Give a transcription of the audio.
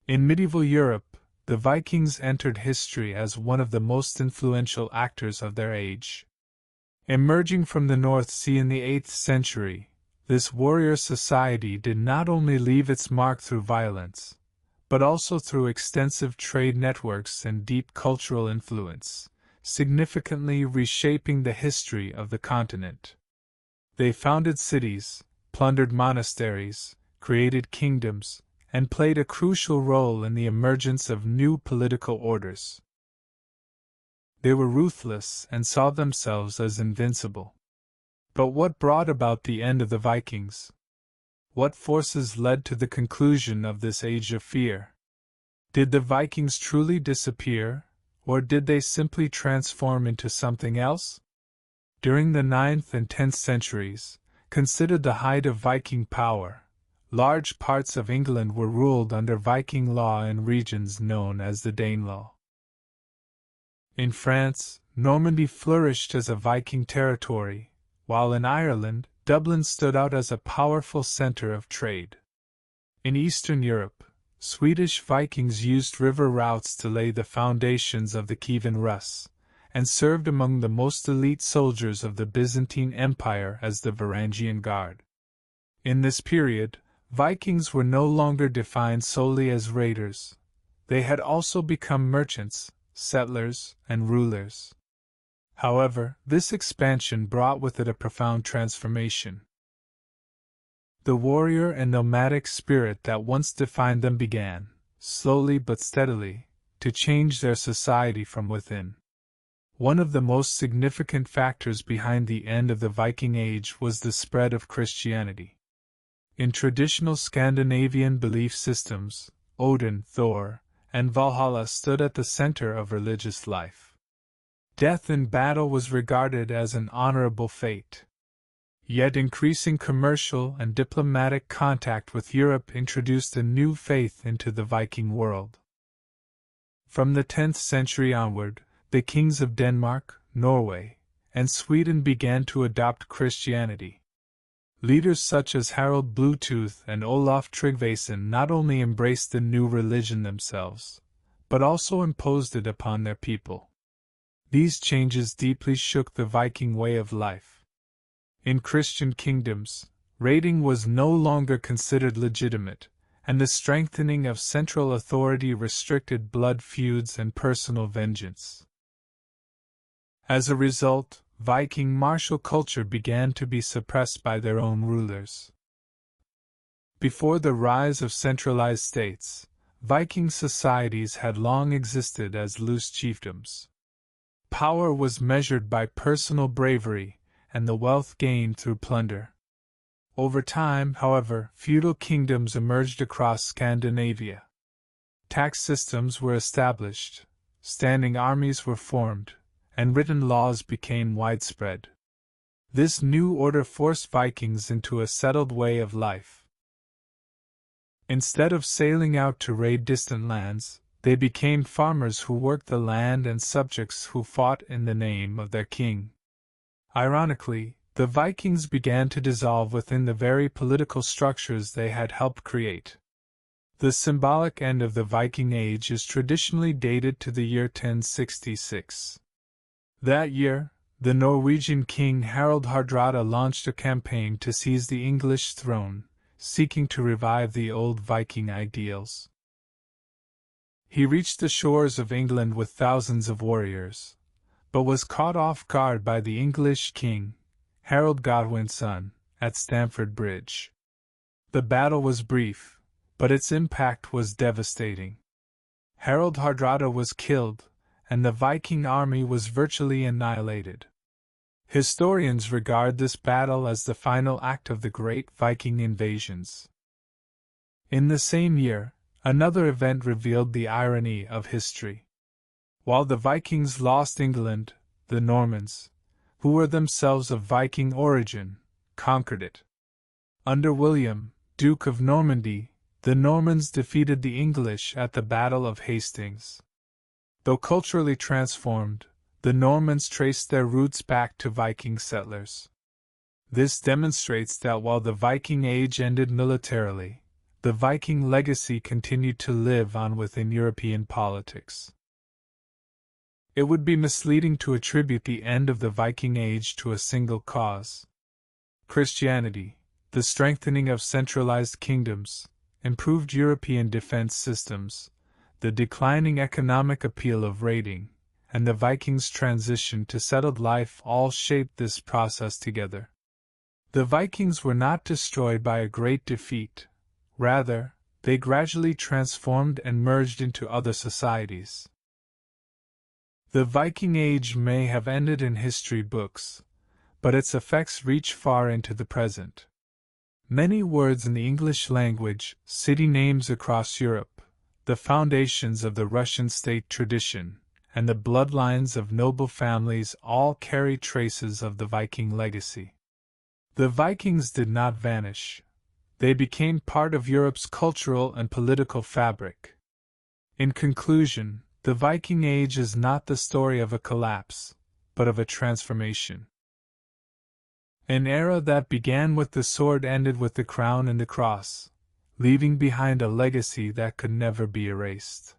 In medieval Europe, the Vikings entered history as one of the most influential actors of their age. Emerging from the North Sea in the 8th century, this warrior society did not only leave its mark through violence, but also through extensive trade networks and deep cultural influence, significantly reshaping the history of the continent. They founded cities, plundered monasteries, created kingdoms, and played a crucial role in the emergence of new political orders. They were ruthless and saw themselves as invincible. But what brought about the end of the Vikings? What forces led to the conclusion of this age of fear? Did the Vikings truly disappear, or did they simply transform into something else? During the 9th and 10th centuries, considered the height of Viking power, large parts of England were ruled under Viking law in regions known as the Danelaw. In France, Normandy flourished as a Viking territory, while in Ireland, Dublin stood out as a powerful center of trade. In Eastern Europe, Swedish Vikings used river routes to lay the foundations of the Kievan Rus, and served among the most elite soldiers of the Byzantine Empire as the Varangian Guard. In this period, Vikings were no longer defined solely as raiders. They had also become merchants, settlers, and rulers. However, this expansion brought with it a profound transformation. The warrior and nomadic spirit that once defined them began, slowly but steadily, to change their society from within. One of the most significant factors behind the end of the Viking Age was the spread of Christianity. In traditional Scandinavian belief systems, Odin, Thor, and Valhalla stood at the center of religious life. Death in battle was regarded as an honorable fate. Yet increasing commercial and diplomatic contact with Europe introduced a new faith into the Viking world. From the 10th century onward, the kings of Denmark, Norway, and Sweden began to adopt Christianity. Leaders such as Harald Bluetooth and Olaf Tryggvason not only embraced the new religion themselves, but also imposed it upon their people. These changes deeply shook the Viking way of life. In Christian kingdoms, raiding was no longer considered legitimate, and the strengthening of central authority restricted blood feuds and personal vengeance. As a result, Viking martial culture began to be suppressed by their own rulers. Before the rise of centralized states, Viking societies had long existed as loose chiefdoms. Power was measured by personal bravery, and the wealth gained through plunder. Over time, however, feudal kingdoms emerged across Scandinavia. Tax systems were established, standing armies were formed, and written laws became widespread. This new order forced Vikings into a settled way of life. Instead of sailing out to raid distant lands, they became farmers who worked the land and subjects who fought in the name of their king. Ironically, the Vikings began to dissolve within the very political structures they had helped create. The symbolic end of the Viking Age is traditionally dated to the year 1066. That year, the Norwegian king Harald Hardrada launched a campaign to seize the English throne, seeking to revive the old Viking ideals. He reached the shores of England with thousands of warriors, but was caught off guard by the English king, Harold Godwin's son, at Stamford Bridge. The battle was brief, but its impact was devastating. Harald Hardrada was killed, and the Viking army was virtually annihilated. Historians regard this battle as the final act of the great Viking invasions. In the same year, another event revealed the irony of history. While the Vikings lost England, the Normans, who were themselves of Viking origin, conquered it. Under William, Duke of Normandy, the Normans defeated the English at the Battle of Hastings. Though culturally transformed, the Normans traced their roots back to Viking settlers. This demonstrates that while the Viking Age ended militarily, the Viking legacy continued to live on within European politics. It would be misleading to attribute the end of the Viking Age to a single cause. Christianity, the strengthening of centralized kingdoms, improved European defense systems, the declining economic appeal of raiding, and the Vikings' transition to settled life all shaped this process together. The Vikings were not destroyed by a great defeat. Rather, they gradually transformed and merged into other societies. The Viking Age may have ended in history books, but its effects reach far into the present. Many words in the English language, city names across Europe, the foundations of the Russian state tradition, and the bloodlines of noble families all carry traces of the Viking legacy. The Vikings did not vanish. They became part of Europe's cultural and political fabric. In conclusion, the Viking Age is not the story of a collapse, but of a transformation. An era that began with the sword ended with the crown and the cross, leaving behind a legacy that could never be erased.